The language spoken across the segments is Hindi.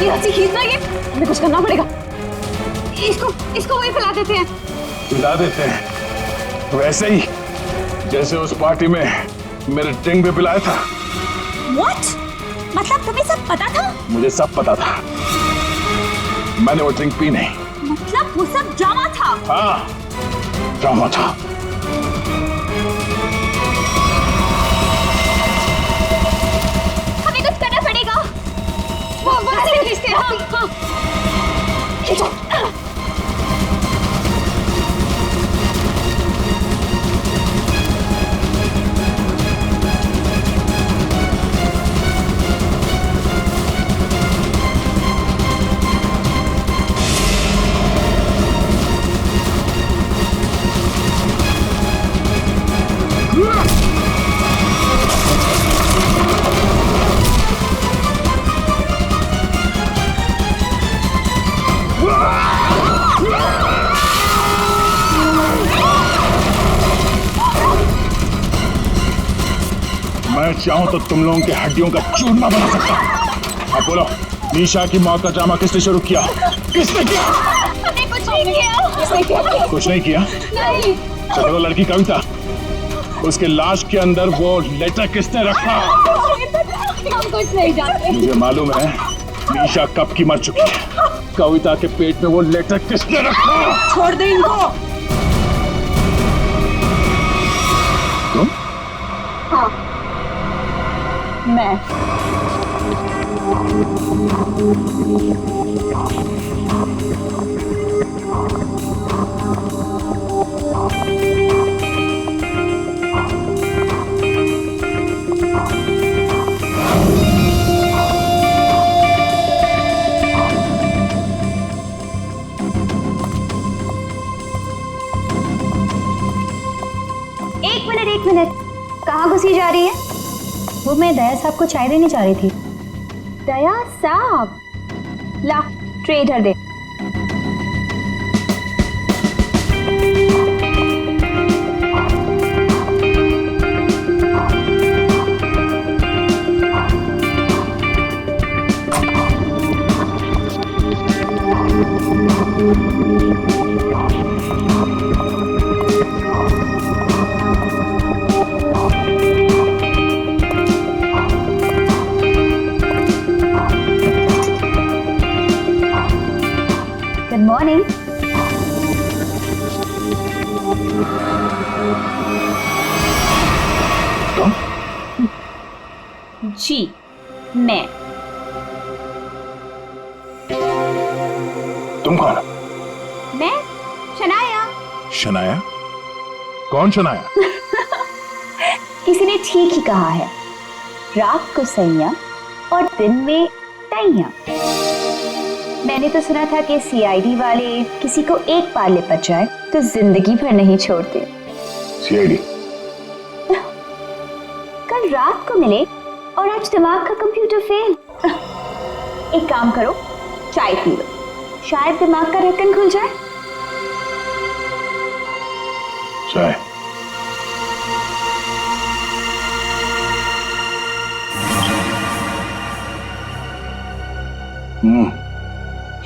अच्छी खींचना ये, हमें कुछ करना पड़ेगा। इसको वही पिला देते हैं। पिला देते हैं वैसे ही जैसे उस पार्टी में मेरे ड्रिंक पे पिलाया था। What? मतलब तुम्हें सब पता था? मुझे सब पता था, मैंने वो ड्रिंक पी नहीं। मतलब वो सब ड्रामा था? हाँ, ड्रामा था। हमें कुछ करना पड़ेगा। बस खींचते हैं। हाँ। खींचो। मैं चाहूं तो तुम लोगों के हड्डियों का चूरमा बना सकता हूं। अब बोलो, निशा की मौत का ड्रामा किसने शुरू किया? किसने किया? हमने कुछ नहीं किया। किसने किया? कुछ नहीं किया? नहीं। तो वो लड़की कविता, उसके लाश के अंदर वो लेटर किसने रखा? हम कुछ नहीं जानते। मुझे मालूम है निशा कब की मर चुकी है। कविता के पेट में वो लेटर किसने रखा? छोड़ दे इनको। तुम? हाँ, मैं। एक मिनट, कहाँ घुसी जा रही है? वो मैं दया साहब को चाय देने जा रही थी। दया साहब, ला ट्रे इधर दे। Good morning. जी, मैं। तुम कौन? मैं शनाया। शनाया? कौन शनाया? किसी ने ठीक ही कहा है, रात को सैया और दिन में तैया। मैंने तो सुना था कि सीआईडी वाले किसी को एक बार लिपट जाए तो जिंदगी भर नहीं छोड़ते। सीआईडी? कल रात को मिले और आज दिमाग का कंप्यूटर फेल। एक काम करो, चाय पी लो, शायद दिमाग का ढक्कन खुल जाए। चाय?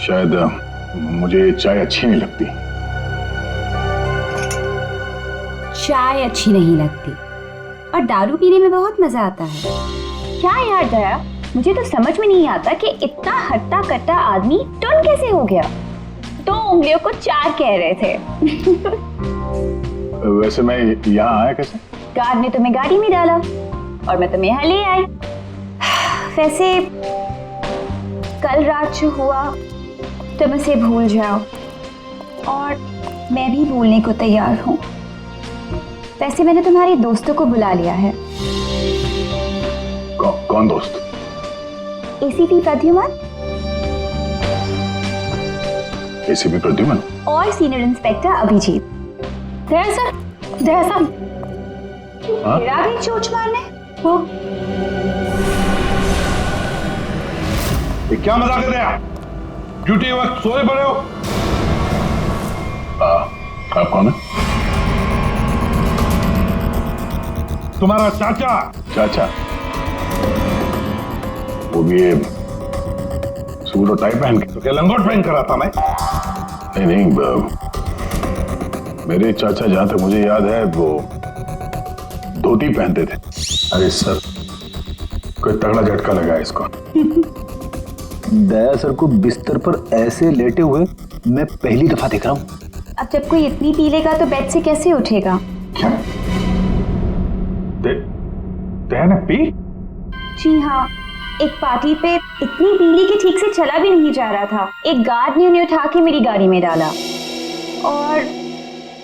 शायद मुझे चाय अच्छी नहीं लगती। चाय अच्छी नहीं लगती और दारू पीने में बहुत मजा आता है। क्या यार दया, मुझे तो समझ में नहीं आता कि इतना हट्टा कट्टा आदमी टुन कैसे हो गया। 2 उंगलियों को 4 कह रहे थे। वैसे मैं यहाँ आया कैसे? कार ने तुम्हें गाड़ी में डाला और मैं तुम्हें यहाँ ले आई। वैसे कल रात जो हुआ तुम उसे भूल जाओ और मैं भी भूलने को तैयार हूँ। वैसे मैंने तुम्हारे दोस्तों को बुला लिया है। कौन दोस्त? एसीपी प्रद्युमन एसीपी प्रद्युमन और सीनियर इंस्पेक्टर अभिजीत। दया सर, दया साहब, फिर आ गई चोट मारने। वो ये क्या मजाक कर रहे हैं? ड्यूटी वक्त सोए पड़े हो? आप कौन है? तुम्हारा चाचा। चाचा? वो भी ये सूट और टाई पहन के, तो क्या लंगोट पहन कर आता मैं? नहीं, मेरे चाचा जहां तक मुझे याद है वो धोती पहनते थे। अरे सर, कोई तगड़ा झटका लगा है इसको। दया सर को बिस्तर पर ऐसे लेटे हुए मैं पहली दफा देख रहा हूँ। अब जब कोई इतनी पी लेगा तो बेड से कैसे उठेगा? क्या? दया ने पी? जी हाँ, एक पार्टी पे इतनी पीली कि ठीक से चला भी नहीं जा रहा था। एक गार्ड ने उन्हें उठा के मेरी गाड़ी में डाला और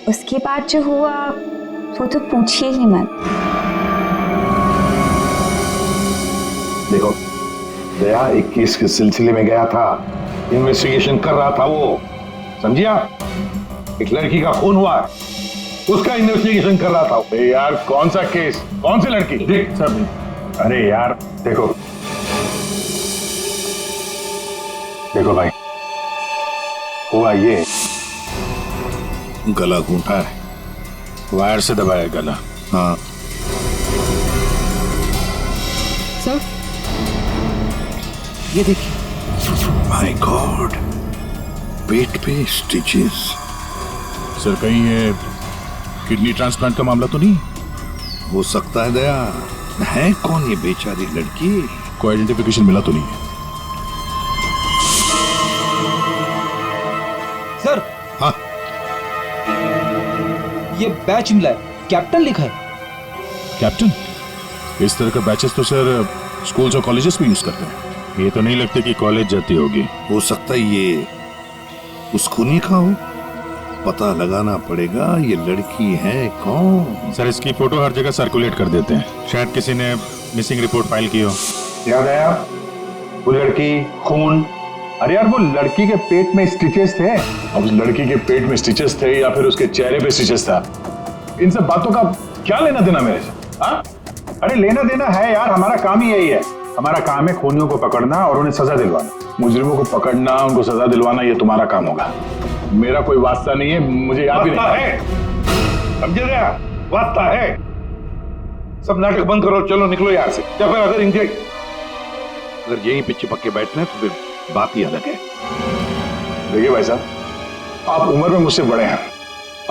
उसके बाद जो हुआ वो तो पूछिए ही मत। देखो, दया एक केस के सिलसिले में गया था, इन्वेस्टिगेशन कर रहा था वो, समझिया? एक लड़की का खून हुआ है, उसका इन्वेस्टिगेशन कर रहा था। अरे यार, कौन सा केस, कौन सी लड़की? देख सब, अरे यार देखो भाई, हुआ ये, गला घूंटा है, वायर से दबाया गला। हाँ सर, ये देखिए। माय गॉड, पेट पे स्टिचेस। सर, कहीं ये किडनी ट्रांसप्लांट का मामला तो नहीं? हो सकता है। दया है कौन ये बेचारी लड़की? कोई आइडेंटिफिकेशन मिला तो नहीं है? सर, हाँ, ये बैच मिला है, कैप्टन लिखा है। कैप्टन? इस तरह का बैचेस तो सर स्कूल्स और कॉलेजेस में यूज करते हैं। ये तो नहीं लगता कि कॉलेज जाती होगी। हो सकता है ये उस खूनी का हो। पता लगाना पड़ेगा ये लड़की है कौन। सर, इसकी फोटो हर जगह सर्कुलेट कर देते हैं, शायद किसी ने मिसिंग रिपोर्ट फाइल की हो। याद आया वो लड़की, खून। अरे यार, वो लड़की के पेट में स्टिचेस थे। अब उस लड़की के पेट में स्टिचेस थे या फिर उसके चेहरे पे स्टिचेस था, इन सब बातों का क्या लेना देना मेरे से? हाँ? अरे लेना देना है यार, हमारा काम ही यही है। हमारा काम है खूनियों को पकड़ना और उन्हें सजा दिलवाना। मुजरिमों को पकड़ना, उनको सजा दिलवाना, ये तुम्हारा काम होगा। मेरा कोई वास्ता नहीं है, मुझे याद भी नहीं है। समझे रहा? वास्ता है। सब नाटक बंद करो, चलो निकलो यहाँ से। या फिर अगर यहीं पे चिपक के बैठना है तो फिर बात ही अलग है। देखिए भाई साहब, आप उम्र में मुझसे बड़े हैं,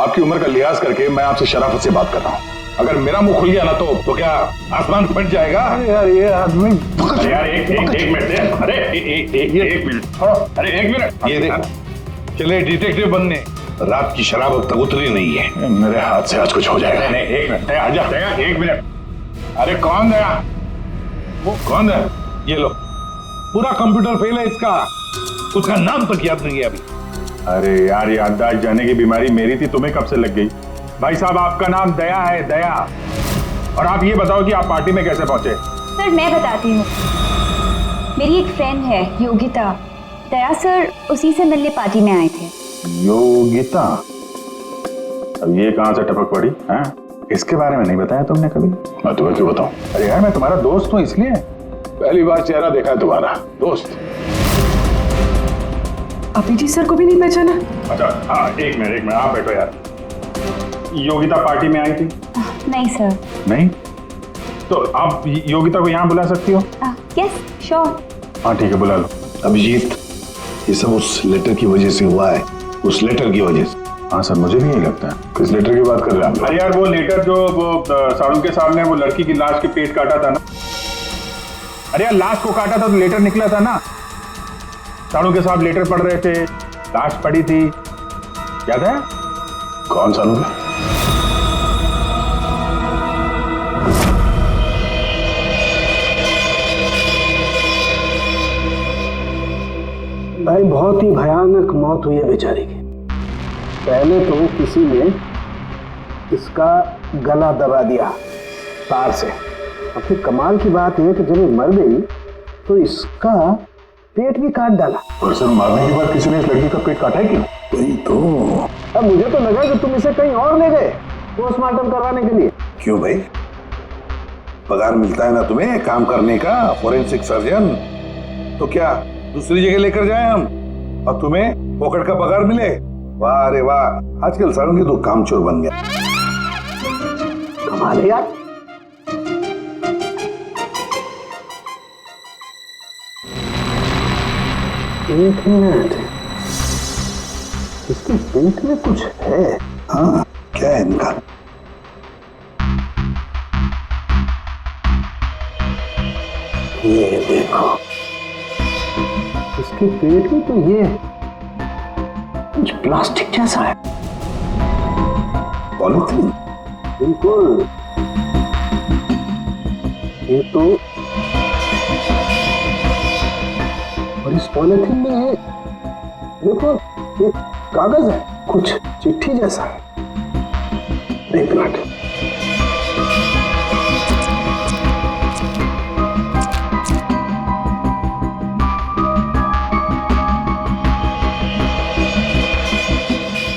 आपकी उम्र का लिहाज करके मैं आपसे शराफत से बात कर रहा हूँ। अगर मेरा मुंह खुल गया ना तो क्या आसमान फट जाएगा? अरे यार, ये आदमी, अरे यार, एक मिनट दे। अरे एक मिनट, अरे एक मिनट। ये देखो, चले डिटेक्टिव बनने, रात की शराब अब तक उतरी नहीं है। मेरे हाथ से आज कुछ हो जाएगा। नहीं, एक मिनट आजा, दया, एक मिनट। अरे कौन दया? वो कौन है? ये लो, पूरा कंप्यूटर फेल है इसका, उसका नाम तक याद नहीं है अभी। अरे यार, याददाश्त जाने की बीमारी मेरी थी, तुम्हें कब से लग गई? भाई साहब, आपका नाम दया है, दया। और आप ये बताओ कि आप पार्टी में कैसे पहुंचे? सर, मैं बताती हूँ। मेरी एक फ्रेंड है योगिता, दया सर उसी से मिलने पार्टी में आए थे। योगिता? अब ये कहां से टपक पड़ी है? इसके बारे में नहीं बताया तुमने कभी? मैं तुम्हें क्यों बताऊं? अरे यार, मैं तुम्हारा दोस्त हूँ इसलिए। पहली बार चेहरा देखा है तुम्हारा, दोस्त। अभी जी सर को भी नहीं पहचाना? अच्छा, हाँ, एक मिनट, आप बैठो यार। योगिता पार्टी में आई थी? नहीं सर। नहीं? तो आप योगिता को यहाँ बुला सकती हो? Yes, sure. हाँ ठीक है, बुला लो। अभिजीत, ये सब उस लेटर की वजह से हुआ है, उस लेटर की वजह से। हाँ सर, मुझे भी यही लगता है। किस लेटर की बात कर रहे हैं आप? अरे यार, वो लेटर जो वो साड़ू के सामने वो लड़की की लाश के पेट काटा था ना। अरे यार, लाश को काटा था तो लेटर निकला था ना। साड़ू के साथ लेटर पढ़ रहे थे, लाश पड़ी थी, याद है? कौन साड़ू के? भाई, बहुत ही भयानक मौत हुई है बेचारी की। पहले तो किसी ने इसका गला दबा दिया तार से, और फिर कमाल की बात यह कि जब ये मर गई तो इसका पेट भी काट डाला। और सर, मारने के बाद किसी ने इस लड़की का पेट काटा है क्यों? वही तो। अब मुझे तो लगा कि तुम इसे कहीं और ले गए पोस्टमार्टम करवाने के लिए। क्यों भाई, पगार मिलता है ना तुम्हें काम करने का, फोरेंसिक सर्जन। तो क्या दूसरी जगह लेकर जाए हम और तुम्हें पॉकेट का पगार मिले? वाह रे वाह, आजकल सारों की तो कामचोर बन गया। कमाल है यार। एक मिनट, इसके पेट में कुछ है। हाँ, क्या है इनका? ये देखो, इसके पेट में तो ये कुछ प्लास्टिक जैसा है। पॉलीथीन? बिल्कुल, ये तो, और इस पॉलीथीन में ये देखो एक कागज है, कुछ चिट्ठी जैसा है। एक मिनट,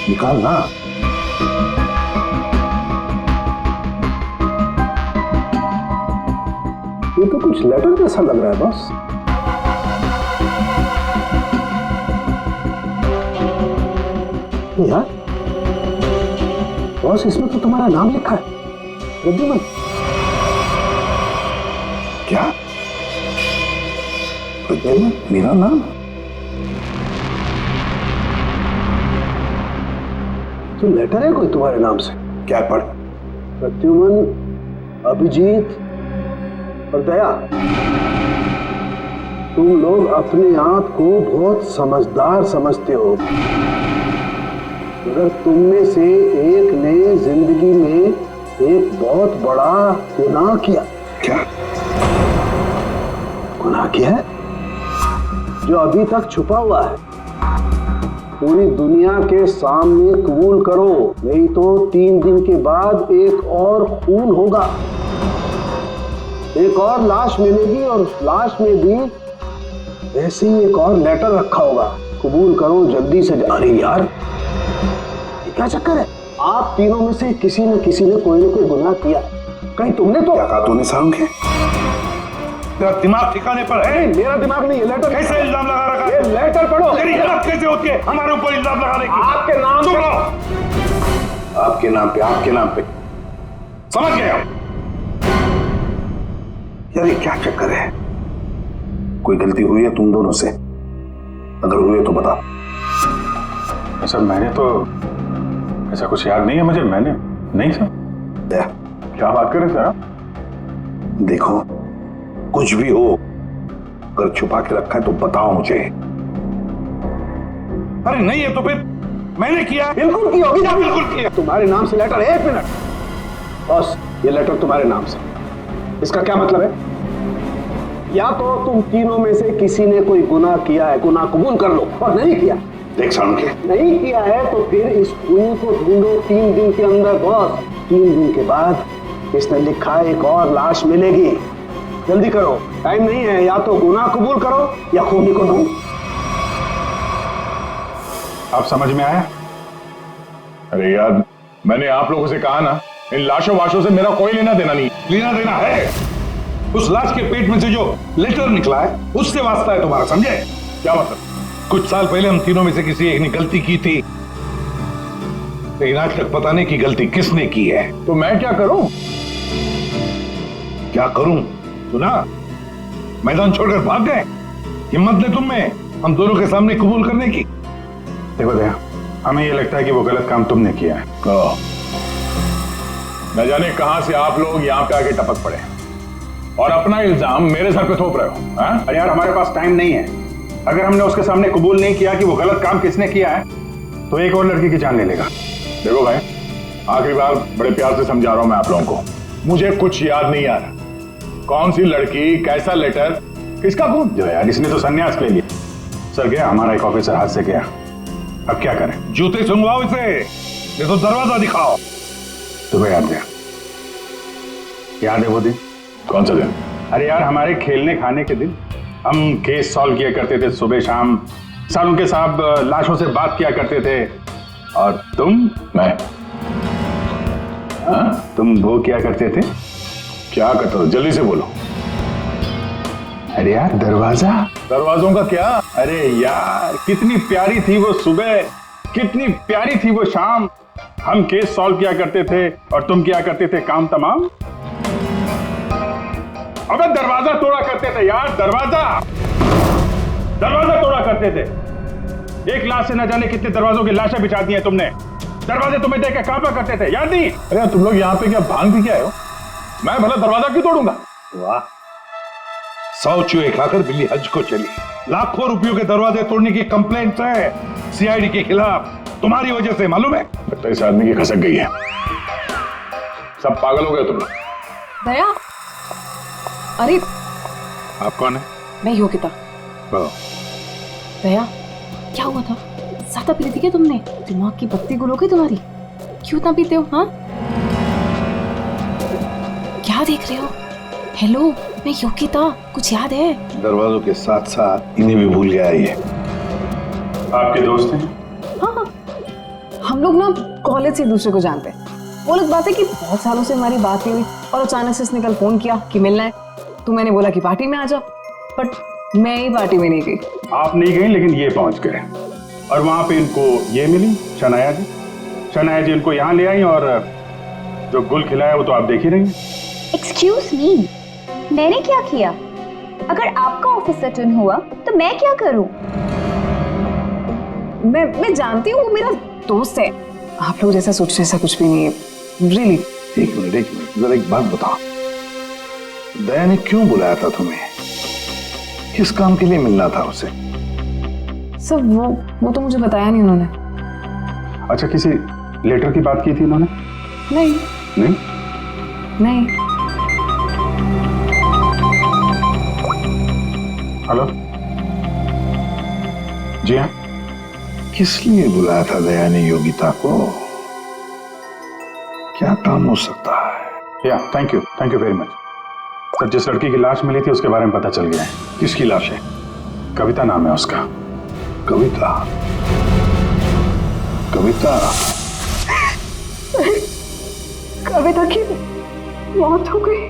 निकाल ना। ये तो कुछ लेटर जैसा लग रहा है बॉस। यार बॉस, इसमें तो तुम्हारा नाम लिखा है, प्रद्युमन। क्या? प्रद्युमन? मेरा नाम? तो लेटर है कोई तुम्हारे नाम से? क्या पढ़? प्रद्युमन, अभिजीत और दया, तुम लोग अपने आप को बहुत समझदार समझते हो, मगर तुम में से एक ने जिंदगी में एक बहुत बड़ा गुनाह किया। क्या गुनाह किया है जो अभी तक छुपा हुआ है। पूरी दुनिया के सामने कबूल करो, नहीं तो 3 दिन के बाद एक और खून होगा, एक और लाश मिलेगी, और उस लाश में भी ऐसे ही एक और लेटर रखा होगा। कबूल करो जल्दी से। अरे यार, ये क्या चक्कर है? आप तीनों में से किसी न कोई न कोई गुनाह किया। कहीं तुमने तो? क्या कहा तूने सारुण के? तेरा दिमाग ठिकाने पर है? मेरा दिमाग नहीं, ये लेटर। कैसे इल्जाम लगा रखा? ये लेटर पढ़ो। तेरी हिम्मत कैसे होती है हमारे ऊपर इल्जाम लगाने की? आपके नाम चुप पे। रहो। आपके नाम पे समझ गए हम। यार ये क्या चक्कर है? कोई गलती हुई है तुम दोनों से? अगर हुई है तो बता। सर मैंने तो ऐसा कुछ याद नहीं है मुझे। मैंने नहीं सर। क्या बात कर रहे सर आप? देखो, कुछ भी हो, अगर छुपा के रखा है तो बताओ मुझे। अरे नहीं है तो फिर मैंने किया। बिल्कुल की होगी ना? बिल्कुल किया। तुम्हारे नाम से लेटर। एक मिनट बॉस, ये लेटर तुम्हारे नाम से, इसका क्या मतलब है? या तो तुम तीनों में से किसी ने कोई गुनाह किया है, गुनाह कबूल कर लो, और नहीं किया। देख सारुण के, नहीं किया है तो फिर इस खून को ढूंढो 3 दिन के अंदर बॉस। 3 दिन के बाद इसने लिखा है एक और लाश मिलेगी। जल्दी करो, टाइम नहीं है। या तो गुनाह कबूल करो या खूनी को ढूंढो। आप समझ में आया? अरे यार, मैंने आप लोगों से कहा ना, इन लाशों वाशों से मेरा कोई लेना देना नहीं। लेना देना है। उस लाश के पेट में से जो लेटर निकला है उससे वास्ता है तुम्हारा, समझे? क्या मतलब? कुछ साल पहले हम तीनों में से किसी एक ने गलती की थी, लेकिन आज तक पता नहीं कि गलती किसने की है। तो मैं क्या करूं? क्या करूं? सुना, मैदान छोड़कर भाग गए। हिम्मत ने तुम में हम दोनों के सामने कबूल करने की। देखो दया, हमें ये लगता है कि वो गलत काम तुमने किया है। न जाने कहां से आप लोग यहां पे आके टपक पड़े और अपना इल्जाम मेरे सर पे थोप रहे हो। हाँ? अरे यार, हमारे पास टाइम नहीं है। अगर हमने उसके सामने कबूल नहीं किया कि वो गलत काम किसने किया है तो एक और लड़की की जान ले लेगा। देखो भाई, आखिरी बार बड़े प्यार से समझा रहा हूं मैं आप लोगों को। मुझे कुछ याद नहीं आ रहा। कौन सी लड़की, कैसा लेटर, किसका खून? जो यार, इसने तो संन्यास ले लिया। सर गया, हमारा एक ऑफिसर हाथ से गया। अब क्या करें? जूते सुंघवाओ इसे, नहीं तो दरवाजा दिखाओ। तुम्हें याद है? याद है वो दिन? कौन सा दिन? अरे यार, हमारे खेलने खाने के दिन हम केस सॉल्व किया करते थे सुबह शाम। सारुण के साहब लाशों से बात किया करते थे। और मैं? तुम वो क्या करते थे? क्या करता था? जल्दी से बोलो। अरे यार, दरवाजों का क्या? अरे यार, कितनी प्यारी थी वो सुबह, कितनी प्यारी थी वो शाम। हम केस सॉल्व किया करते थे और तुम किया करते थे काम तमाम। अबे दरवाजा तोड़ा करते थे यार, दरवाजा। दरवाजा तोड़ा करते थे। एक लाश से न जाने कितने दरवाजों की लाशें बिछा दी हैं तुमने। दरवाजे तुम्हें देख के कांपा करते थे, याद नहीं? अरे तुम लोग यहाँ पे क्या भांग पी के आए हो? मैं भला दरवाजा क्यों तोड़ूंगा? वाह, 100 चूहे खाकर बिल्ली हज को चली। लाखों रुपयों के दरवाजे तोड़ने की कंप्लेंट है सीआईडी के खिलाफ, तुम्हारी वजह से, मालूम है? लगता है इस आदमी की खसक गई है। सब पागल हो गए तुम लोग। दया, अरे आप कौन है? मैं योगिता। दया, क्या हुआ था? ज्यादा पी थी क्या तुमने? दिमाग की बत्ती गुल हो गई तुम्हारी? क्यों इतना पीते हो? हाँ, क्या देख रहे हो? हेलो, मैं योगिता, कुछ याद है? दरवाजों के साथ साथ इन्हें भी भूल गया ये। आपके दोस्त हैं? हाँ, हम लोग ना कॉलेज से एक दूसरे को जानते हैं। वो लोग बात है कि बहुत सालों से हमारी बात नहीं हुई और अचानक से इसने कल फोन किया कि मिलना है। तो मैंने बोला कि पार्टी में आ जाओ, बट मैं ही पार्टी में नहीं गई। आप नहीं गई, लेकिन ये पहुंच गए और वहां पे इनको ये मिली, शनाया जी। शनाया जी इनको यहाँ ले आई और जो गुल खिलाया वो तो आप देख ही रही हैं। एक्सक्यूज मी, मैंने क्या किया? अगर आपका ऑफिसर टर्न हुआ तो मैं क्या करूं? मैं जानती हूँ, वो मेरा दोस्त है। आप लोग जैसा सोच रहे ऐसा कुछ भी नहीं है, रियली। एक मिनट, जरा एक बात बताओ, दया ने क्यों बुलाया था तुम्हें? किस काम के लिए मिलना था उसे? सर वो तो मुझे बताया नहीं उन्होंने। अच्छा, किसी लेटर की बात की थी उन्होंने? नहीं नहीं? नहीं। हेलो जी हाँ। किस लिए बुलाया था दया ने योगिता को? क्या काम हो सकता है? या thank you very much sir. जिस लड़की की लाश मिली थी उसके बारे में पता चल गया है। किसकी लाश है? कविता नाम है उसका। कविता? कविता? कविता की मौत हो गई?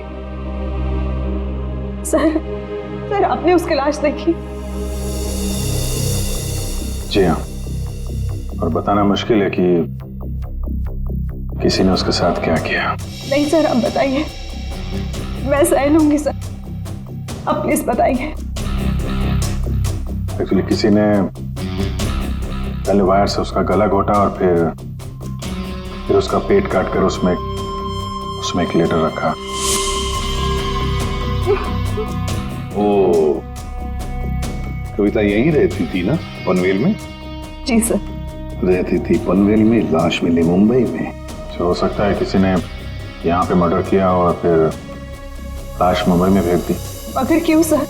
सर आपने उसकी लाश देखी? जी हाँ, और बताना मुश्किल है कि किसी ने उसके साथ क्या किया। नहीं सर, आप बताइए, मैं सह लूंगी सर, आप प्लीज बताइए। एक्चुअली किसी ने पहले वायर से उसका गला घोटा और फिर उसका पेट काट कर उसमें एक लेटर रखा। ओ, कविता यहीं रहती थी ना, पनवेल में? जी सर। रहती थी पनवेल में, लाश मिली मुंबई में। तो हो सकता है किसी ने यहाँ पे मर्डर किया और फिर लाश मुंबई में भेज दी। मगर क्यों सर?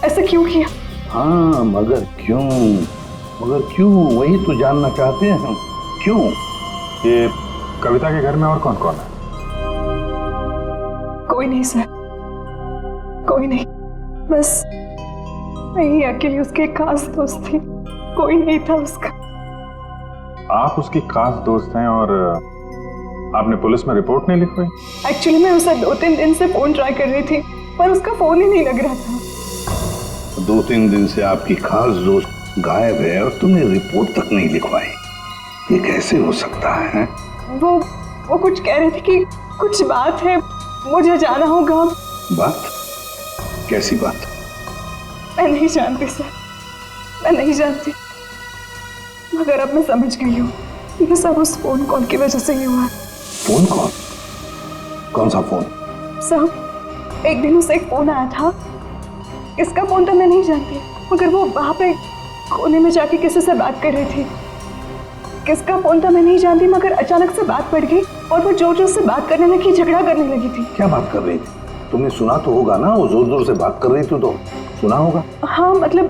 ऐसा क्यों किया? हाँ, मगर क्यों वही तो जानना चाहते हैं हम। क्यों? ये कविता के घर में और कौन कौन है? कोई नहीं सर, कोई नहीं, बस मैं ही अकेली उसके खास दोस्त थी, कोई नहीं था उसका। आप उसकी खास दोस्त हैं और आपने पुलिस में रिपोर्ट नहीं लिखवाई? एक्चुअली मैं उसे 2-3 दिन से फोन ट्राई कर रही थी, पर उसका फोन ही नहीं लग रहा था। 2-3 दिन से आपकी खास दोस्त गायब है और तुमने रिपोर्ट तक नहीं लिखवाई, ये कैसे हो सकता है? वो कुछ कह रहे थे कि कुछ बात है, मुझे जाना होगा। बात? कैसी बात? मैं नहीं जानती सर, मैं नहीं जानती, मगर अब मैं समझ गई हूँ ये सब उस फोन कॉल की वजह से ही हुआ। Phone call? कौन सा फोन? सर, एक दिन उसे एक फोन आया था, इसका फोन तो मैं नहीं जानती, मगर वो वहां पे कोने में जाके किसी से बात कर रही थी। किसका फोन था मैं नहीं जानती, मगर अचानक से बात पड़ गई और वो जोर जोर से बात करने लगी, झगड़ा करने लगी थी। क्या बात कर रही थी? तुमने सुना तो होगा ना, वो जोर जोर से बात कर रही थी तो सुना होगा। हाँ, मतलब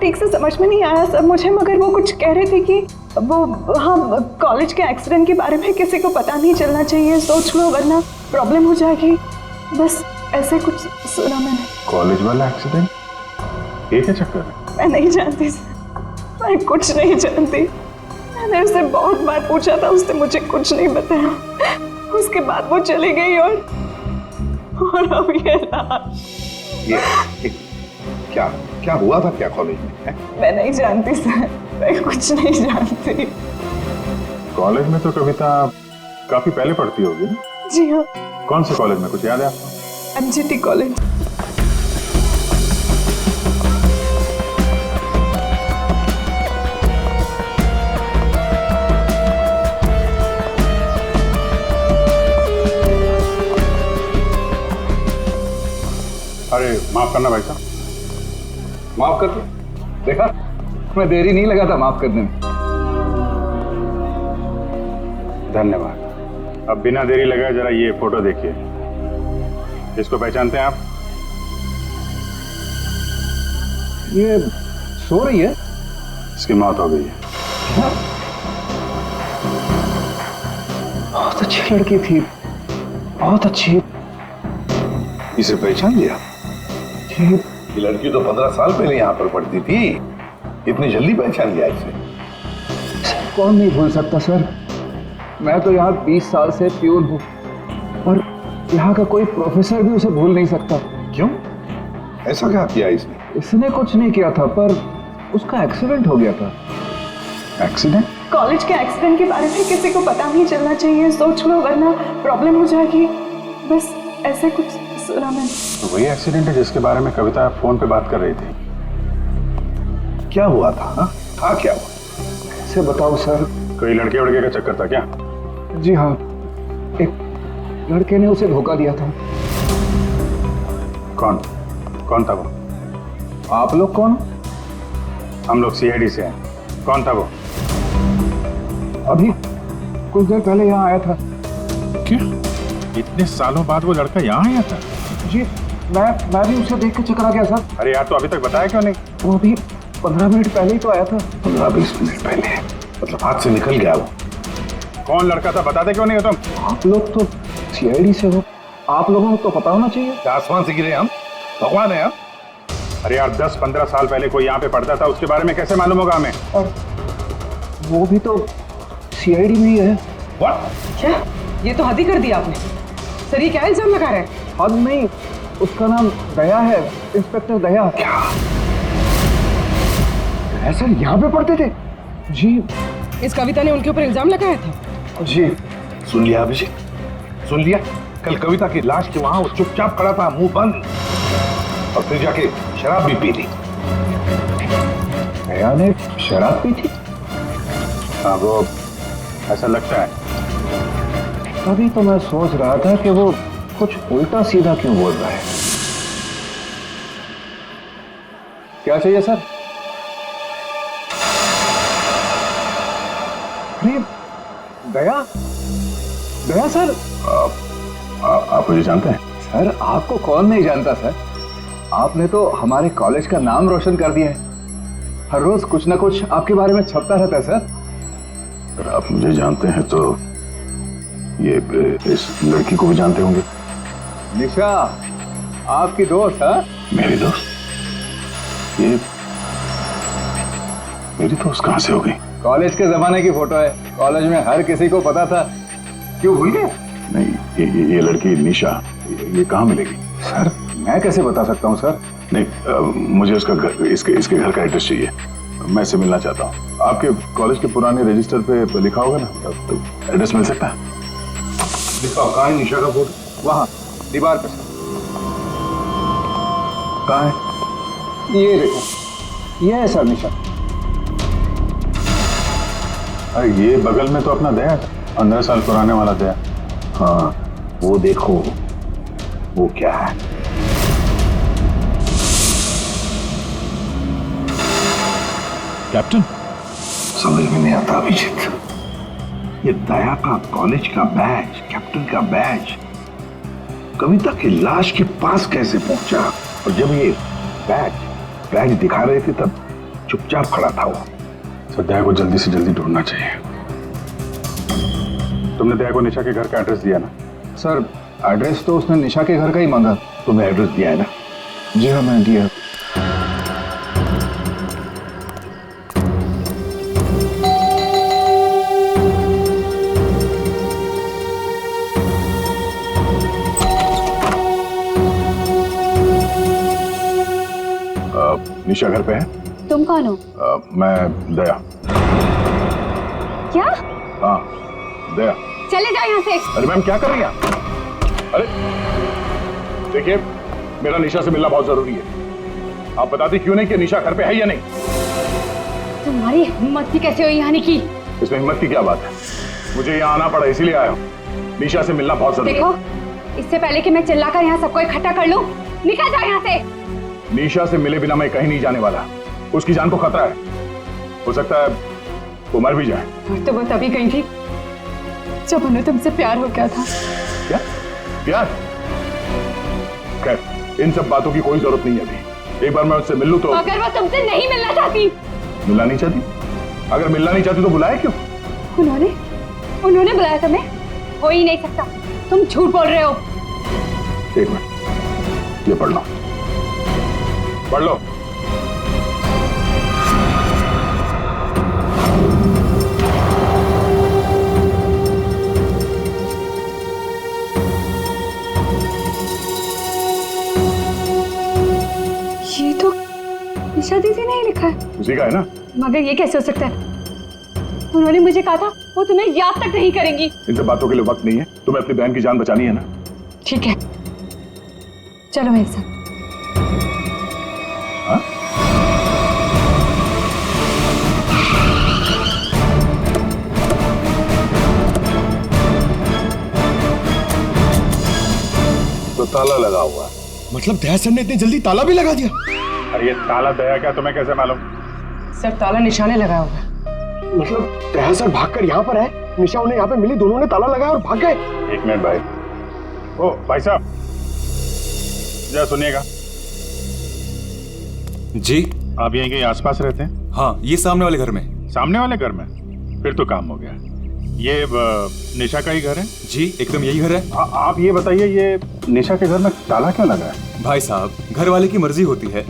ठीक से समझ में नहीं आया सब मुझे, मगर वो कुछ कह रहे थे कि वो हाँ कॉलेज के एक्सीडेंट के बारे में किसी को पता नहीं चलना चाहिए, सोच लो वरना प्रॉब्लम हो जाएगी, बस ऐसे कुछ सुना मैंने। कॉलेज वाला एक्सीडेंट? ये क्या चक्कर है? मैं नहीं जानती, मैं कुछ नहीं जानती। मैंने उससे बहुत बार पूछा था, उसने मुझे कुछ नहीं बताया। उसके बाद वो चली गई और अब ये क्या हुआ था क्या कॉलेज में? मैं नहीं जानती सर, मैं कुछ नहीं जानती। कॉलेज में तो कविता काफी पहले पढ़ती होगी ना? जी हाँ। कौन से कॉलेज में, कुछ याद है आपको? MGT college. अरे माफ करना भाई साहब। माफ कर दो। देखा, मैं देरी नहीं लगा था माफ करने में। धन्यवाद। अब बिना देरी लगाए जरा ये फोटो देखिए। इसको पहचानते हैं आप? ये सो रही है? इसकी मौत हो गई है। बहुत अच्छी लड़की थी, बहुत अच्छी। इसे पहचान लिया? ये लड़की तो 15 साल पहले यहाँ पर पढ़ती थी, इतनी जल्दी पहचान लिया इसे? कौन नहीं भूल सकता सर। मैं तो यहाँ 20 साल से प्यून हूँ और यहाँ का कोई प्रोफेसर भी उसे भूल नहीं सकता। क्यों? ऐसा क्या किया इसने? इसने कुछ नहीं किया था, पर उसका एक्सीडेंट हो गया था। एक्सीडेंट? कॉलेज के एक्सीडेंट के बारे में किसी को पता नहीं चलना चाहिए, सोच लो, वरना प्रॉब्लम हो जाएगी। बस ऐसे कुछ सुना मैंने। तो वही एक्सीडेंट है जिसके बारे में कविता फोन पे बात कर रही थी। क्या हुआ था? हाँ? था क्या हुआ? कैसे बताओ सर? कोई लड़के वड़के का चक्कर था क्या? जी हाँ, एक लड़के ने उसे धोखा दिया था। कौन था वो? आप लोग कौन? हम लोग CID से हैं। कौन था वो? अभी कुछ देर पहले यहाँ आया था। क्या? इतने सालों बाद वो लड़का यहाँ आया था? जी, मैं भी उसे देख के चकरा गया सर। अरे यार, तो अभी तक बताया क्यों नहीं? वो अभी 15 मिनट पहले ही तो आया था। 15-20 मिनट पहले? मतलब हाथ से निकल गया वो? कौन लड़का था बताते क्यों नहीं हो तुम? आप लोग तो CID से हो, आप लोगों को तो पता होना चाहिए। क्या आसमान से गिरे हम? भगवान है हम? अरे यार, 10-15 साल पहले कोई यहाँ पे पढ़ता था, उसके बारे में कैसे मालूम होगा हमें? और वो भी तो CID में ही है। What? क्या? ये तो हद ही कर दिया आपने। सर ये क्या इल्जाम लगा रहे हैं? हद नहीं, उसका नाम दया है, इंस्पेक्टर दया। क्या? दया सर यहाँ पे पढ़ते थे? जी। इस कविता ने उनके ऊपर इल्जाम लगाया था? जी। सुन लिया अभिषेक? सुन लिया? कल कविता की लाश के वहां वो चुपचाप खड़ा था, मुंह बंद, और फिर जाके शराब भी पी ली। दया ने शराब पी थी? हाँ, वो ऐसा लगता है। तभी तो मैं सोच रहा था कि वो कुछ उल्टा सीधा क्यों बोल रहा है। क्या चाहिए सर? अरे दया, दया सर। आप मुझे जानते हैं? सर आपको कौन नहीं जानता सर, आपने तो हमारे कॉलेज का नाम रोशन कर दिया है। हर रोज कुछ ना कुछ आपके बारे में छपता रहता है सर। अगर आप मुझे जानते हैं तो ये इस लड़की को भी जानते होंगे। निशा आपकी दोस्त है? मेरी दोस्त? ये मेरी दोस्त कहां से हो गई? कॉलेज के जमाने की फोटो है, कॉलेज में हर किसी को पता था। क्यों भूल गए? नहीं, ये लड़की निशा, ये कहाँ मिलेगी? सर मैं कैसे बता सकता हूँ सर? नहीं, मुझे उसका घर, इसके घर का एड्रेस चाहिए। मैं इससे मिलना चाहता हूँ। आपके कॉलेज के पुराने रजिस्टर पे लिखा होगा ना, तो एड्रेस मिल सकता है? दिखाओ, कहाँ है निशा का फोटो? वहाँ दीवार पे सर। कहाँ है? ये देखो, ये है सर निशा। अरे ये बगल में तो अपना दया था, 15 साल पुराने वाला दया। हाँ, वो देखो, वो क्या है? कैप्टन? समझ में नहीं आता अभिजीत। ये दया का कॉलेज का बैज, कैप्टन का बैज, कविता की लाश के पास कैसे पहुंचा? और जब ये बैज दिखा रहे थे तब चुपचाप खड़ा था वो। सर दया को जल्दी से जल्दी ढूंढना चाहिए। तुमने दया को निशा के घर का एड्रेस दिया ना? सर एड्रेस तो उसने निशा के घर का ही मांगा। तुमने एड्रेस दिया है ना? जी हाँ मैंने दिया। निशा घर पे है? तुम कौन हो? मैं दया। क्या? हाँ दया। चले जाओ यहाँ से। अरे मैम क्या कर रही हैं? अरे देखिए, मेरा निशा से मिलना बहुत जरूरी है। आप बताती क्यों नहीं कि निशा घर पे है या नहीं? तुम्हारी हिम्मत भी कैसे हुई यहाँ आने की? इसमें हिम्मत की क्या बात है? मुझे यहाँ आना पड़ा इसीलिए आया हूँ। निशा से मिलना बहुत जरूरी है। देखो, इससे पहले कि मैं चिल्लाकर यहाँ सबको इकट्ठा कर लूं, निकल जाओ यहाँ से। निशा से मिले बिना मैं कहीं नहीं जाने वाला। उसकी जान को खतरा है, हो सकता है वो मर भी जाए। और तो वो तभी गई थी जब उन्हें तुमसे प्यार हो गया था। क्या प्यार? खैर इन सब बातों की कोई जरूरत नहीं है अभी। एक बार मैं उससे मिल लूं तो। अगर वो तुमसे नहीं मिलना चाहती। मिलना नहीं चाहती? अगर मिलना नहीं चाहती तो बुलाया क्यों? उन्होंने बुलाया तुम्हें? हो ही नहीं सकता, तुम झूठ बोल रहे हो। एक मिनट, ये पढ़ लो, पढ़ लो। ये तो निशा दीदी ने ही लिखा है। उसी का है ना? मगर ये कैसे हो सकता है? उन्होंने मुझे कहा था वो तुम्हें याद तक नहीं करेंगी। इन सब बातों के लिए वक्त नहीं है, तुम्हें अपनी बहन की जान बचानी है ना। ठीक है, चलो मेरे साथ। हाँ? तो ताला लगा हुआ है। मतलब दया सर ने इतनी जल्दी ताला भी लगा दिया? अरे ये ताला दया क्या, तुम्हें कैसे मालूम? सर ताला निशाने लगाया होगा। मतलब दया सर भागकर यहाँ पर है, निशा उन्हें यहाँ पे मिली, दोनों ने ताला लगाया और भाग गए। एक मिनट भाई। ओ भाई साहब जरा सुनिएगा। जी आप यहीं के आसपास रहते हैं? हाँ, ये सामने वाले घर में। सामने वाले घर में? फिर तो काम हो गया। ये निशा का ही घर है? जी एकदम यही घर है। आप ये बताइए, ये निशा के घर में ताला क्यों लगा है? भाई साहब, घर वाले की मर्जी होती है,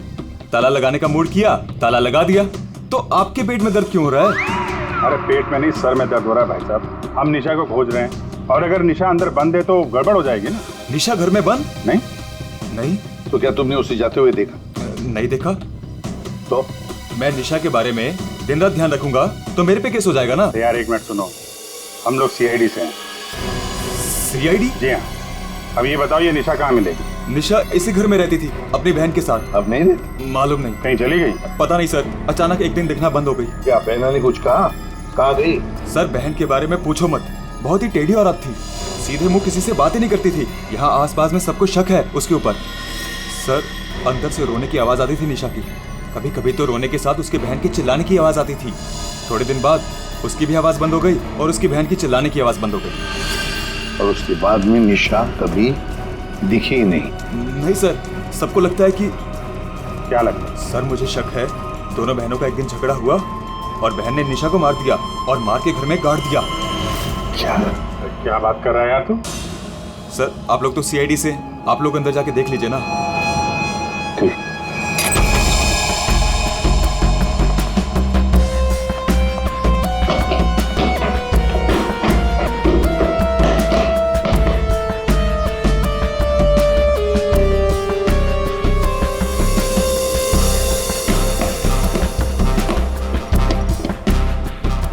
ताला लगाने का मूड किया, ताला लगा दिया। तो आपके पेट में दर्द क्यों हो रहा है? अरे पेट में नहीं, सर में दर्द हो रहा है भाई साहब। हम निशा को खोज रहे हैं और अगर निशा अंदर बंद है तो गड़बड़ हो जाएगी ना। निशा घर में बंद? नहीं नहीं। तो क्या तुमने उसे जाते हुए देखा? नहीं देखा। तो मैं निशा के बारे में दिन रात ध्यान रखूंगा तो मेरे पे केस हो जाएगा ना। यार एक मिनट सुनो, हम लोग सीआईडी से हैं। सीआईडी? जी हाँ। अब ये बताओ, ये निशा कहाँ मिलेगी? निशा इसी घर में रहती थी अपनी बहन के साथ। अब नहीं रहती? मालूम नहीं, कहीं चली गई? पता नहीं सर, अचानक एक दिन दिखना बंद हो गई। क्या बहना ने कुछ कहा? कहाँ गई? सर बहन के बारे में पूछो मत, बहुत ही टेढ़ी औरत थी, सीधे मुंह किसी से बातें नहीं करती थी। यहाँ आसपास में सबको शक है उसके ऊपर। सर अंदर से रोने की आवाज आती थी निशा की, कभी कभी तो रोने के साथ उसके बहन के चिल्लाने की आवाज आती थी। थोड़े दिन बाद उसकी भी आवाज बंद हो गई और उसकी बहन की चिल्लाने की आवाज बंद हो गई। और उसके बाद में निशा कभी दिखी ही नहीं? नहीं सर, सबको लगता है कि। क्या लगता है? सर मुझे शक है दोनों बहनों का एक दिन झगड़ा हुआ और बहन ने निशा को मार दिया और मार के घर में गाड़ दिया। क्या बात कर रहा है यार तू? सर आप लोग तो सीआईडी से, आप लोग अंदर जाके देख लीजिए ना। ठीक।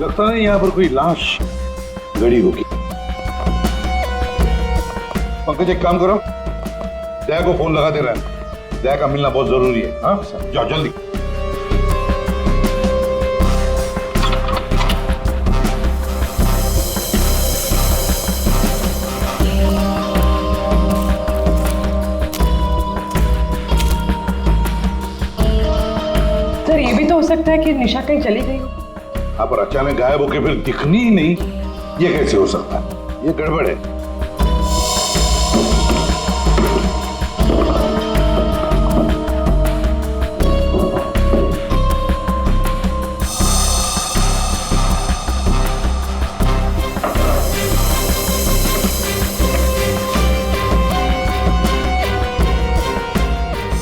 लगता है यहाँ पर कोई लाश गड़ी होगी। पंकज एक काम करो, दया को फोन लगा दे रहा है, दया का मिलना बहुत जरूरी है। हाँ जाओ जल्दी। सर ये भी तो हो सकता है कि निशा कहीं चली गई हो। हाँ पर अचानक गायब होके फिर दिखनी ही नहीं, ये कैसे हो सकता है? ये गड़बड़ है।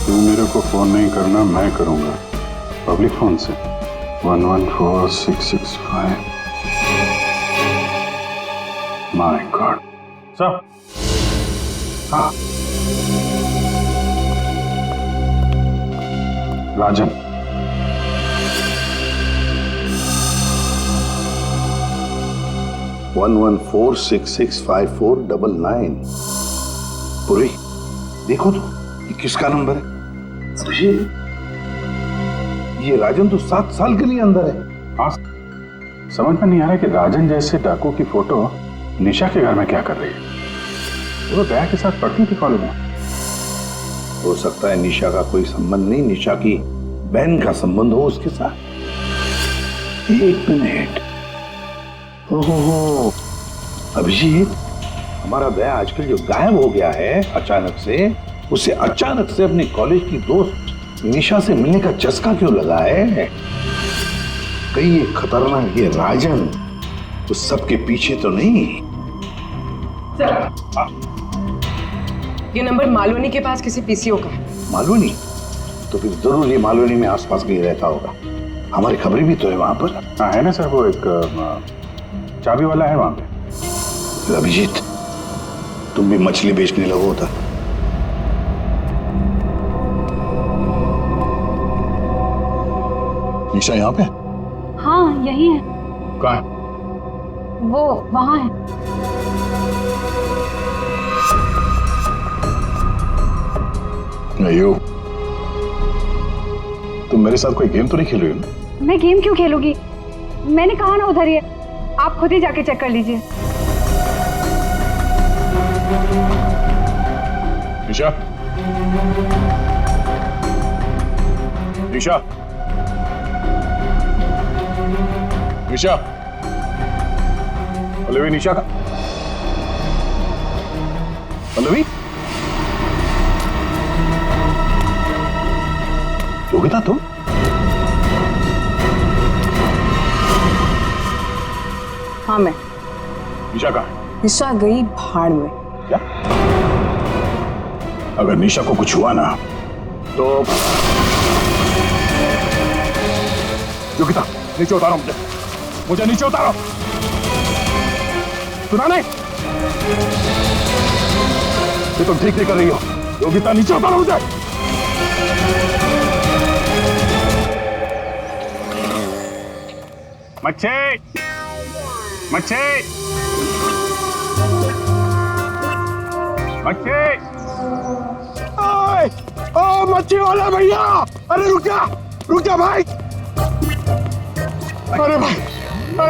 तू मेरे को फोन नहीं करना, मैं करूंगा पब्लिक फोन से। 114665। My God. सर हाँ राजन, वन 114665499। पूरी देखो तो ये किसका नंबर है? ये राजन तो 7 साल के लिए अंदर है। हाँ समझ में नहीं आ रहा कि राजन जैसे डाकू की फोटो निशा के घर में क्या कर रही है। वो दया के साथ पढ़ती थी कॉलेज में। हो सकता है निशा का कोई संबंध नहीं, निशा की बहन का संबंध हो उसके साथ। एक मिनट, ओहो अभिजीत, हमारा दया आजकल जो गायब हो गया है अचानक से, उसे अचानक से अपने कॉलेज की दोस्त निशा से मिलने का चस्का क्यों लगा है? कहीं ये खतरनाक ये राजन उस सबके पीछे तो नहीं? ये नंबर मालवनी के पास किसी पीसीओ का है। मालूनी? तो फिर जरूर ये मालूनी में आसपास कहीं रहता होगा। हमारी खबरें भी तो है वहां पर। हाँ है ना सर, वो एक चाबी वाला है वहां पे। फिर अभिजीत, तुम भी मछली बेचने लगो था। निशा यहाँ पे? हाँ यही है। कहाँ है? वो वहाँ है। नहीं, तुम मेरे साथ कोई गेम तो नहीं खेल रही हो ना? मैं गेम क्यों खेलूंगी? मैंने कहा ना उधर ही है, आप खुद ही जाके चेक कर लीजिए। निशा, निशा, निशा, पल्लवी, निशा का पल्लवी, योगिता तुम? हाँ मैं। निशा कहाँ है? निशा गई भाड़ में। क्या? अगर निशा को कुछ हुआ ना तो योगिता, नीचे उतारो मुझे नीचे उतारो। सुना नहीं? ये तुम ठीक नहीं कर रही हो। योगिता, नीचे उतारो मुझे। मच्छी, मच्छी, मच्छी। ओ मच्छी वाला भैया, अरे रुक जा भाई। अरे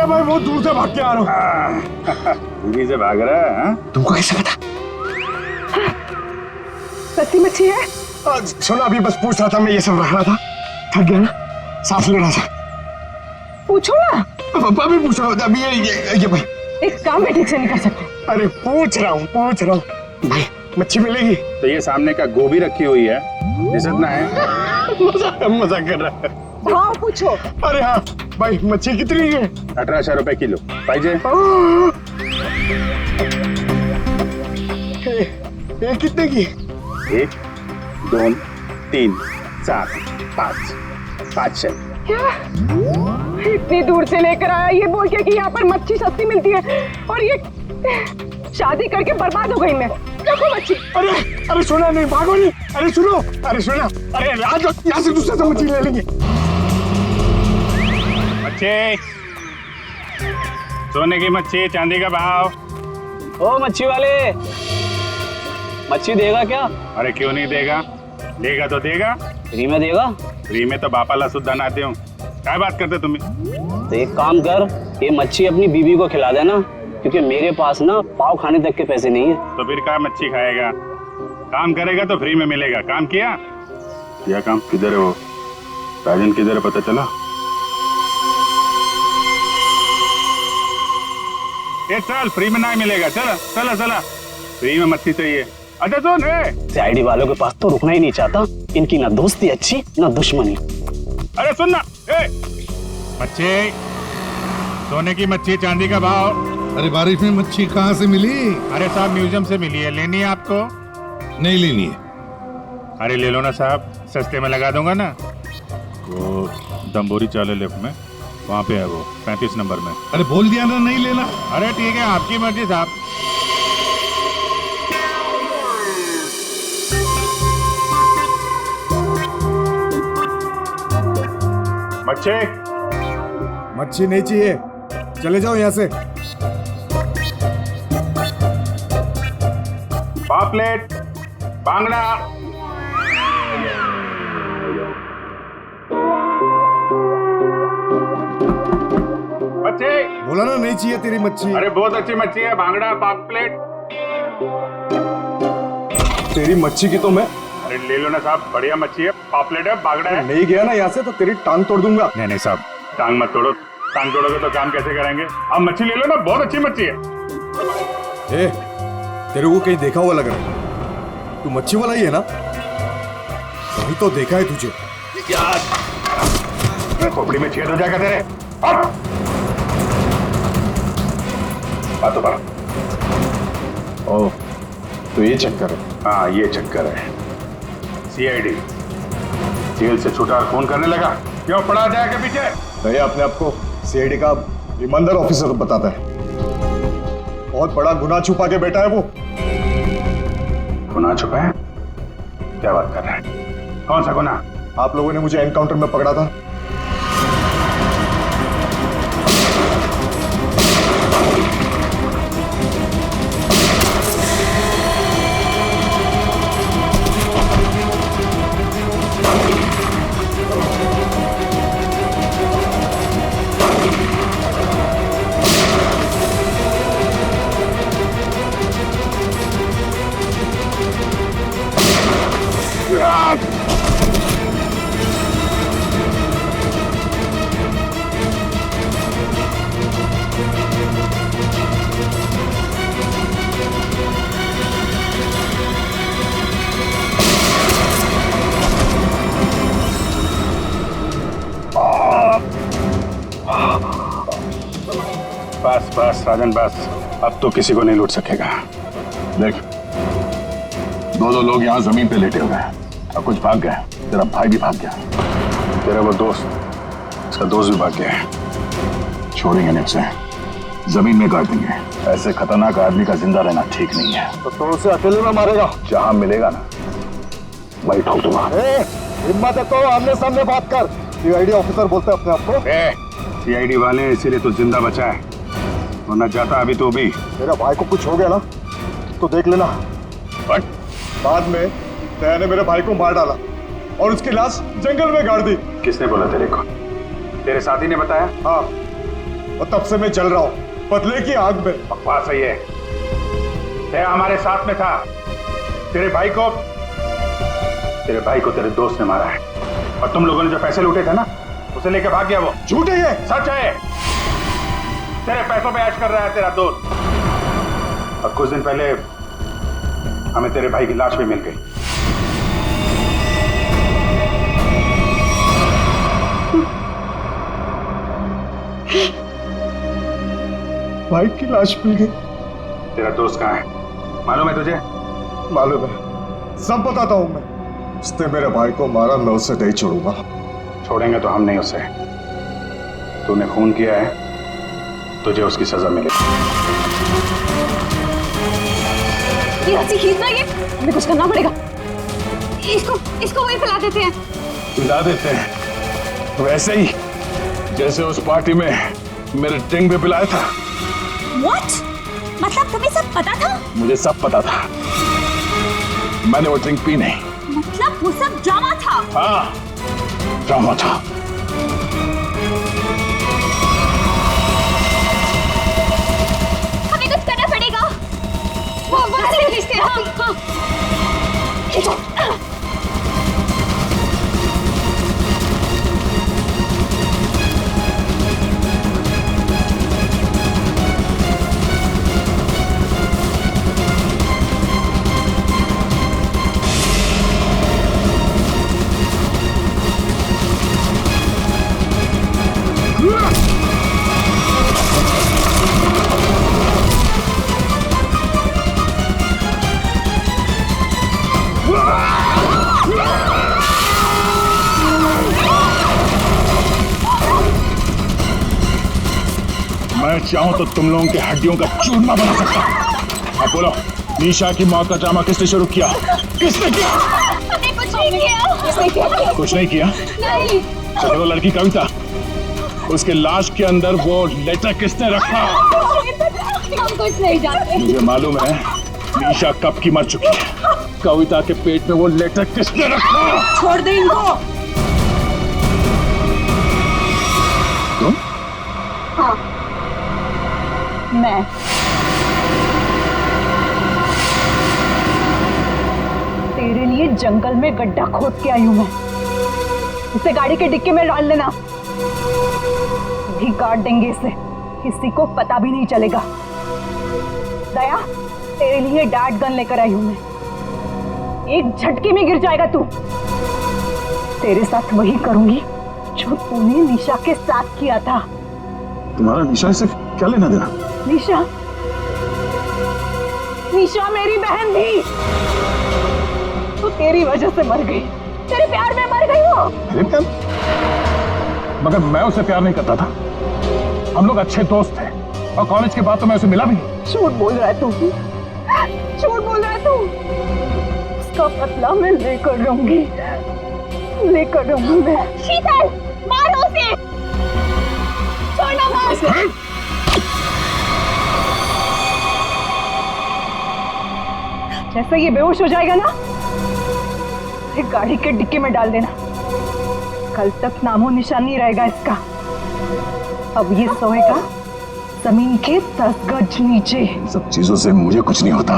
भाई बहुत दूर से भाग के आ रहा हूँ। दूरी से भाग रहा है? हाँ? तुमको कैसे पता? सस्ती मच्छी है? सुना, अभी बस पूछ रहा था, मैं ये सब रख रहा था, थक गया ना, सांस ले रहा था। पूछो ना। अभी पूछ रहा हूँ, अभी ये भाई एक काम में ठीक से नहीं कर सकते। अरे पूछ रहा हूँ भाई, मच्छी मिलेगी? तो ये सामने का गोभी रखी हुई है, इज्जत ना है? मजाक कर रहा है। हाँ पूछो। अरे हाँ भाई, मच्छी कितनी है? 1800 रुपए किलो। पाहिजे? ये कितने की? 1, 2, 3, 4, 5, 500। क्या? इतनी दूर से लेकर आया ये बोल के कि यहाँ पर मच्छी सस्ती मिलती है, और ये शादी करके बर्बाद हो गई मैं। देखो मच्छी। अरे सुना नहीं, भागो नहीं। अरे सुनो, अरे सुना, अरे आज यहाँ से दूसरे से मच्छी ले लेंगे। मच्छी, सोने की मच्छी, चांदी का भाव। ओ मच्छी वाले, मच्छी देगा क्या? अरे क्यों नहीं देगा, देगा तो देगा। फ्री में देगा? फ्री में तो बापाला सुद्धा ना दूं। क्या बात करते तुम? तो एक काम कर, ये मच्छी अपनी बीबी को खिला देना, क्योंकि मेरे पास ना पाव खाने तक के पैसे नहीं है। तो फिर क्या मच्छी खाएगा? काम करेगा तो फ्री में मिलेगा। काम किया काम? किधर है वो राजन? किधर है पता चला? ये चल, फ्री में नहीं मिलेगा। चला फ्री में मच्छी चाहिए। अच्छा सुन, सीआईडी वालों के पास तो रुकना ही नहीं चाहता, इनकी ना दोस्ती अच्छी ना दुश्मनी। अरे सुन ना, मच्छी, सोने की मच्छी, चांदी का भाव। अरे बारिश में मच्छी कहाँ से मिली? अरे साहब म्यूजियम से मिली है, लेनी है आपको? नहीं लेनी है। अरे ले लो ना साहब, सस्ते में लगा दूंगा ना। वो दम्बोरी चाले लेफ्ट में, वहाँ पे है वो 35 नंबर में। अरे बोल दिया ना नहीं लेना। अरे ठीक है, आपकी मर्जी साहब। मच्छी नहीं चाहिए, चले जाओ यहाँ से। पापलेट, बांगड़ा। मच्छी बोला ना नहीं चाहिए तेरी मच्छी। अरे बहुत अच्छी मच्छी है, बांगड़ा, पापलेट। तेरी मच्छी की तो मैं। अरे अरे ले लो ना साहब, बढ़िया मच्छी है, पापलेट है, बागड़ा है। नहीं गया ना यहाँ से तो तेरी टांग तोड़ दूंगा। नहीं नहीं साहब, टांग मत तोड़ो, टांग तोड़ोगे तो काम कैसे करेंगे? आप मच्छी ले लो ना, बहुत अच्छी मच्छी है। ए, तेरे को कहीं देखा हुआ लग रहा है। तू मच्छी वाला ही है ना? कहीं तो देखा है तुझे। खोपड़ी में छेद हो जाएगा तेरे। बातों पर। ओह, तो ये चक्कर है। हाँ, ये चक्कर है। सीआईडी जेल से छूटा और फोन करने लगा, क्यों पड़ा जाएगा पीछे? दया अपने आप को सीआईडी का ईमानदार ऑफिसर बताता है। बहुत बड़ा गुनाह छुपा के बैठा है वो। गुनाह छुपा है? क्या बात कर रहा है? कौन सा गुनाह? आप लोगों ने मुझे एनकाउंटर में पकड़ा था। बस बस राजन बस, अब तो किसी को नहीं लूट सकेगा। देख, दो लोग यहाँ जमीन पे लेटे हुए हैं और कुछ भाग गए। तेरा भाई भी भाग गया, तेरा वो दोस्त, इसका दोस्त भी भाग गया है। छोड़ेंगे नहीं उसे, जमीन में गाड़ देंगे। ऐसे खतरनाक आदमी का जिंदा रहना ठीक नहीं है। तो उसे अकेले में मारेगा? जहां मिलेगा ना, वही ठोक दूंगा। हिम्मत है तो आमने सामने बात कर। सीआईडी ऑफिसर बोलते हैं अपने आप को। सीआईडी वाले इसीलिए तो जिंदा बचा है, वरना जाता अभी तो भी। मेरा भाई को कुछ हो गया ना तो देख लेना। बट बाद में दया ने मेरे भाई को मार डाला और उसकी लाश जंगल में गाड़ दी। किसने बोला तेरे को? तेरे साथी ने बताया? हाँ, और तब से मैं जल रहा हूँ बदले की आग में। बकवास है ये। दया हमारे साथ में था। तेरे भाई को तेरे दोस्त ने मारा है, और तुम लोगों ने जो पैसे लूटे थे ना, उसे लेके भाग गया वो। झूठ है ये? सच है। तेरे पैसों पे ऐश कर रहा है तेरा दोस्त। और कुछ दिन पहले हमें तेरे भाई की लाश भी मिल गई। भाई की लाश मिल गई? तेरा दोस्त कहाँ है, मालूम है तुझे? मालूम है, सब बताता हूं मैं। उसने मेरे भाई को मारा, मैं उसे नहीं छोड़ूंगा। छोड़ेंगे तो हम नहीं उसे। तूने खून किया है, तुझे उसकी सजा मिलेगी। ये अच्छी खींच ना, ये हमें कुछ करना पड़ेगा। इसको वही फैला देते हैं। पिला देते हैं वैसे ही जैसे उस पार्टी में मेरे ड्रिंक में पिलाया था। What? मतलब तुम्हें सब पता था? मुझे सब पता था, मैंने वो ड्रिंक पी नहीं। मतलब वो सब ड्रामा था? हाँ, ड्रामा था। हमें कुछ करना पड़ेगा। वो वहाँ से खींचते हैं। हाँ। खींचो। मैं चाहूं तो तुम लोगों के हड्डियों का चूरमा बना सकता हूं। अब बोलो, निशा की मौत का ड्रामा किसने शुरू किया? किसने किया? हमने कुछ नहीं किया। कुछ नहीं किया? नहीं। तो वो लड़की कविता, उसके लाश के अंदर वो लेटर किसने रखा? हम कुछ नहीं जानते। मुझे मालूम है निशा कब की मर चुकी है। कविता के पेट में वो लेटर किसने रखा? छोड़ दे इनको। तुम? हाँ, मैं। तेरे लिए जंगल में गड्ढा खोद के आई हूं मैं। इसे गाड़ी के डिक्की में डाल देना, भी काट देंगे इसे, किसी को पता भी नहीं चलेगा। दया, तेरे लिए डैड गन लेकर आई हूं मैं, एक झटके में गिर जाएगा तू। तेरे साथ वही करूंगी जो तूने निशा के साथ किया था। तुम्हारा निशा से क्या लेना देना? निशा, निशा मेरी बहन थी, तो तेरी वजह से मर गई, तेरे प्यार में मर गई वो। मेरे प्यार? मगर मैं उसे प्यार नहीं करता था, हम लोग अच्छे दोस्त थे और कॉलेज के बाद तो मैं उसे मिला भी नहीं। झूठ बोल रहा है तू, झूठ बोल रहा है तू। उसका बदला मैं लेकर रहूंगी, लेकर रहूंगी मैं। शीतल, मारो उसे, छोड़ो मत। जैसे ये बेहोश हो जाएगा ना, एक गाड़ी के डिक्की में डाल देना, कल तक नामो निशान नहीं रहेगा इसका। अब ये सोएगा जमीन के 10 गज नीचे। सब चीजों से मुझे कुछ नहीं होता।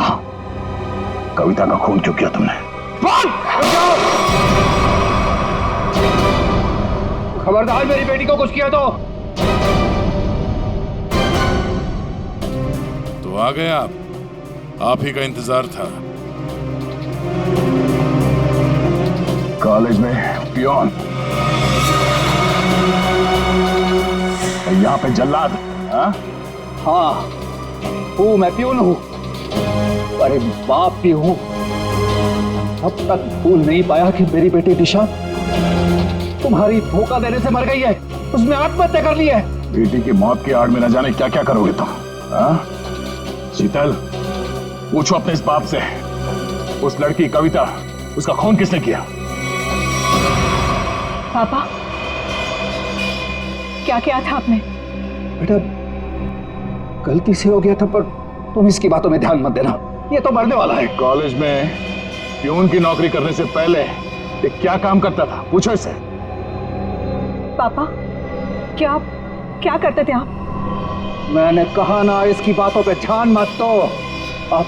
कविता का खून क्यों किया तुमने? खबरदार मेरी बेटी को कुछ किया तो आ गए आप ही का इंतजार था। कॉलेज में पियोन, यहाँ पे जल्लाद। हाँ, हूँ मैं पियोन हूँ, अरे बाप भी हूँ। अब तक भूल नहीं पाया कि मेरी बेटी दिशा तुम्हारी धोखा देने से मर गई है, उसने आत्महत्या कर ली है। बेटी की मौत की आड़ में न जाने क्या क्या करोगे तुम। शीतल, पूछो अपने इस बाप से, उस लड़की कविता, उसका खून किसने किया? पापा, क्या किया था आपने? बेटा, गलती से हो गया था, पर तुम इसकी बातों में ध्यान मत देना, ये तो मरने वाला है। कॉलेज में प्यून की नौकरी करने से पहले ये क्या काम करता था, पूछो इससे। पापा, क्या करते थे आप? मैंने कहा ना, इसकी बातों पे ध्यान मत दो। अब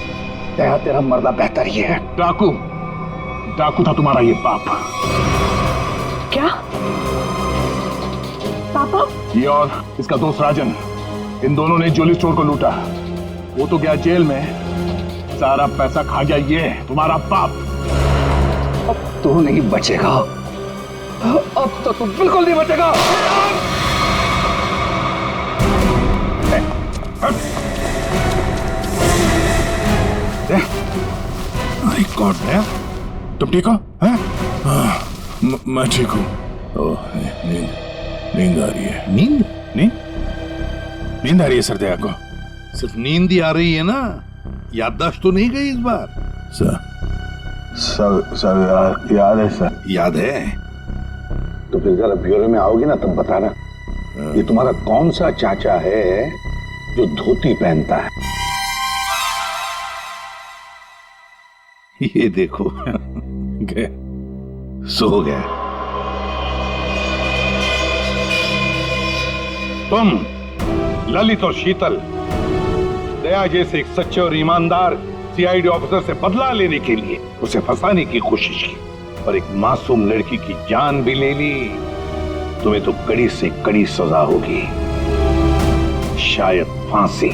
तेरा मरना बेहतर ही है। डाकू था तुम्हारा ये बाप। क्या पापा? ये और इसका दोस्त राजन, इन दोनों ने ज्वेलरी स्टोर को लूटा। वो तो गया जेल में, सारा पैसा खा गया ये तुम्हारा बाप। अब तू नहीं बचेगा, अब तो तू बिल्कुल नहीं बचेगा। गॉड, तुम ठीक हो? मैं ठीक हूँ। नींद आ रही है। नींद आ रही है सर दया को? सिर्फ नींद ही आ रही है ना, याददाश्त तो नहीं गई इस बार? सब याद है सर। याद है तो फिर जरा ब्यूरो में आओगी ना, तब बताना ये तुम्हारा कौन सा चाचा है जो धोती पहनता है। ये देखो गए, सो गया। तुम ललित और शीतल दया जैसे एक सच्चे और ईमानदार सीआईडी ऑफिसर से बदला लेने के लिए उसे फंसाने की कोशिश की और एक मासूम लड़की की जान भी ले ली। तुम्हें तो कड़ी से कड़ी सजा होगी, शायद फांसी।